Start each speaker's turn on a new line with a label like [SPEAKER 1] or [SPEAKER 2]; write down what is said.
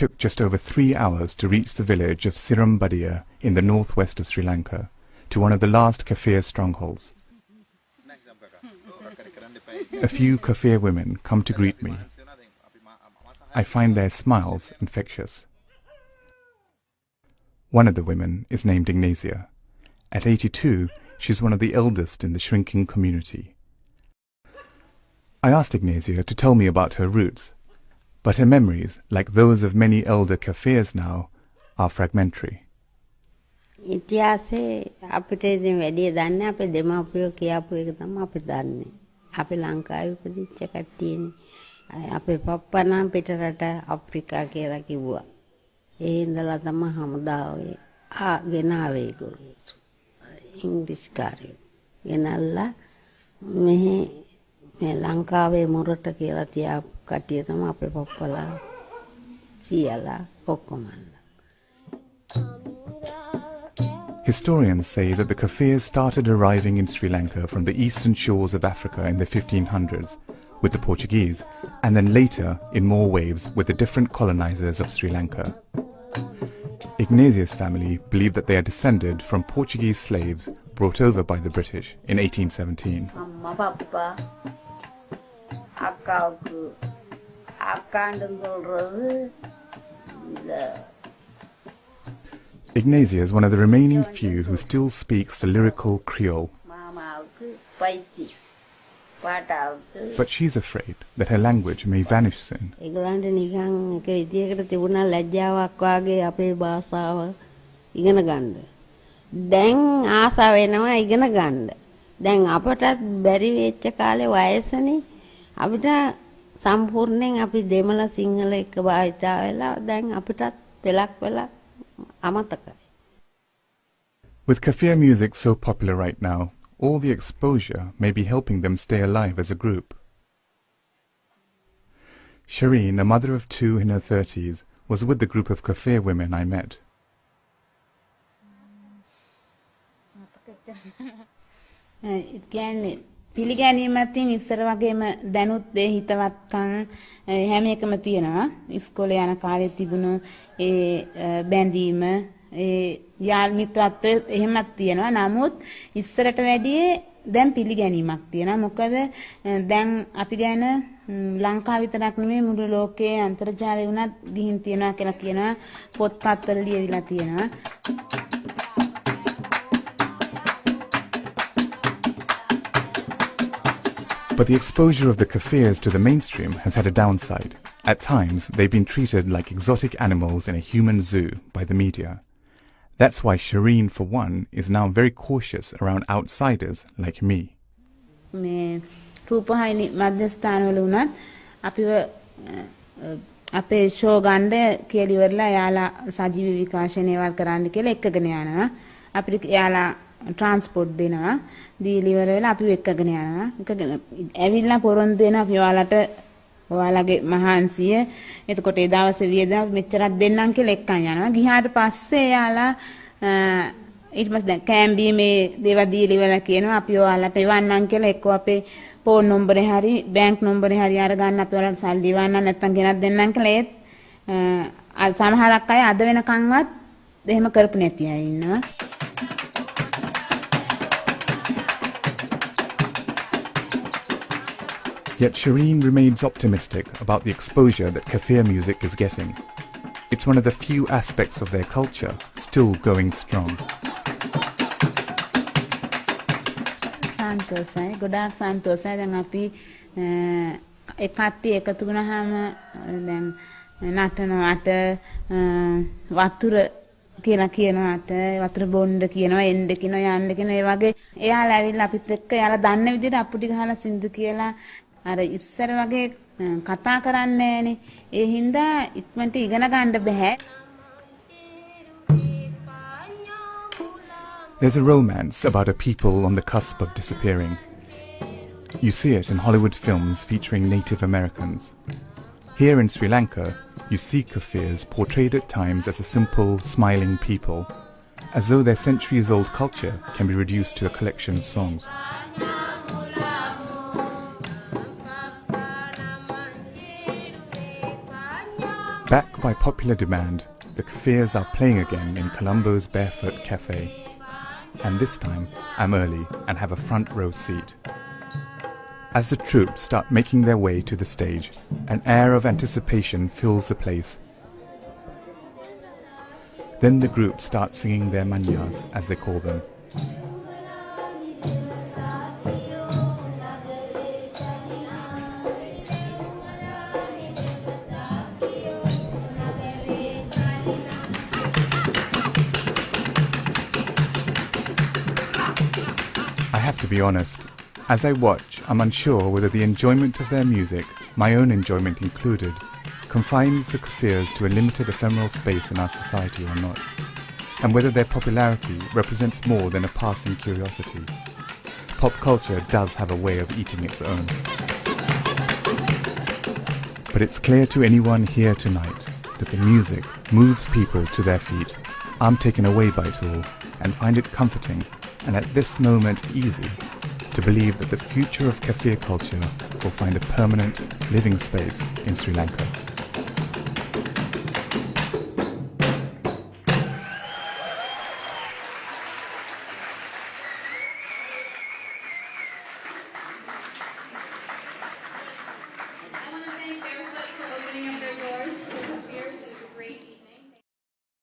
[SPEAKER 1] took just over 3 hours to reach the village of Sirambadiya in the northwest of Sri Lanka, to one of the last kaffir strongholds. A few kaffir women come to greet me. I find their smiles infectious. One of the women is named Ignacia. At 82, she's one of the eldest in the shrinking community. I asked Ignacia to tell me about her roots, but her memories, like those of many elder kaffirs now, are fragmentary.
[SPEAKER 2] ඉතිහාසයේ අපිට ඉතින් වැඩි දන්නේ අපේ දෙමාපියෝ කියාපු එක තමයි අපි දන්නේ. අපි ලංකාවේ ඉපදිච්ච කට්ටියනේ. අපේ පප්පා නම් පිටරට අප්‍රිකා කියලා කිව්වා. ඒ ඉඳලා තමයි හමුදාවේ ගෙනාවේ ඒගොල්ලෝ. ඉංග්‍රීසි කාර්යය. ගෙනල්ලා මෙහි මේ ලංකාවේ මොරට කියලා තියාපු කට්ටිය තමයි අපේ පප්පලා සියලා ඔක්කොම.
[SPEAKER 1] Historians say that the Kaffirs started arriving in Sri Lanka from the eastern shores of Africa in the 1500s with the Portuguese, and then later in more waves with the different colonizers of Sri Lanka. Ignacia's family believed that they are descended from Portuguese slaves brought over by the British in 1817. Ignacia is one of the remaining few who still speaks the lyrical Creole. But she's afraid that her language may vanish soon. With kaffir music so popular right now, all the exposure may be helping them stay alive as a group. Shireen, a mother of 2 in her 30s, was with the group of kaffir women I met.
[SPEAKER 3] පිළිගැනීමත් තින් ඉස්සර වගේම දැනුත් ඒ හිතවත්කම් හැම එකම තියෙනවා. ඉස්කෝලේ යන කාලේ තිබුණු ඒ බැඳීම ඒ යාළු මිත්‍රත්වය එහෙමත් තියෙනවා. නමුත් ඉස්සරට වැඩිය දැන් පිළිගැනීමක් තියෙනවා. මොකද දැන් අපි ගැන ලංකාව විතරක් නෙමෙයි මුළු ලෝකයේ අන්තර්ජාලය වුණත් ගිහින් තියෙනවා කියලා කියනවා. පොත්පත්වල ලියවිලා තියෙනවා.
[SPEAKER 1] But the exposure of the kaffirs to the mainstream has had a downside. At times, they've been treated like exotic animals in a human zoo by the media. That's why Shireen, for one, is now very cautious around outsiders like me.
[SPEAKER 3] රූපවාහිනී මධ්‍යස්ථානවල උනත් අපිව අපේ show ගන්න කියලා ඉවරලා යාලා සජීවී විකාශනයවල් කරන්න කියලා එක්කගෙන යනවා. අපිට යාලා ट्रांसपोर्ट දෙනවා දීලා ඉවර වෙලා අපි එක්කගෙන යනවා එකගෙන ඇවිල්ලා පොරොන්දු වෙනවා අපි ඔයාලගේ මහන්සිය එතකොට ඒ දවසේ වියදම් මෙච්චරක් දෙන්නම් කියලා එක්කන් යනවා ගියාට පස්සේ යාලා ඊට පස්සේ දැන් කැම්බීමේ දේවල් දීලා ඉවරලා කියනවා අපි ඔයාලට එවන්නම් කියලා එක්ක අපේ ෆෝන් නම්බරේ හරි බැංක් නම්බරේ හරි අරගන්න අපි ඔයාලට සල්ලි එවන්නම් නැත්නම් ගෙනත් දෙන්නම් කියලා ඒත් සමහරක් අය අද වෙනකන්වත් එහෙම කරපු නැති අය ඉන්නවා.
[SPEAKER 1] Yet Shireen remains optimistic about the exposure that kaffir music is getting. It's one of the few aspects of their culture still going strong.
[SPEAKER 3] සන්තෝෂයි ගොඩාක් සන්තෝෂයි දැන් අපි එකත්ටි එකතු වුණාම දැන් නටනවාට වතුර කියලා කියනවාට වතුර බොන්න කියනවා එන්න කියනවා යන්න කියනවා ඒ වගේ එයාලා ඇවිල්ලා අපිත් එක්ක එයාලා දන්න විදිහට අපුඩි ගහලා සින්දු කියලා අර ඉස්සර වගේ කතා කරන්නේ නැහනේ ඒ හින්දා ඉක්මනට ඉගෙන ගන්න බෑ.
[SPEAKER 1] There's a romance about a people on the cusp of disappearing. You see it in Hollywood films featuring Native Americans. Here in Sri Lanka, you see kaffirs portrayed at times as a simple, smiling people, as though their centuries-old culture can be reduced to a collection of songs. Backed by popular demand, the kaffirs are playing again in Colombo's Barefoot Cafe. And this time, I'm early and have a front row seat. As the troops start making their way to the stage, an air of anticipation fills the place. Then the group starts singing their manyas, as they call them. I have to be honest, as I watch, I'm unsure whether the enjoyment of their music, my own enjoyment included, confines the kaffirs to a limited ephemeral space in our society or not, and whether their popularity represents more than a passing curiosity. Pop culture does have a way of eating its own. But it's clear to anyone here tonight that the music moves people to their feet. I'm taken away by it all and find it comforting, and at this moment easy, to believe that the future of kaffir culture will find a permanent living space in Sri Lanka.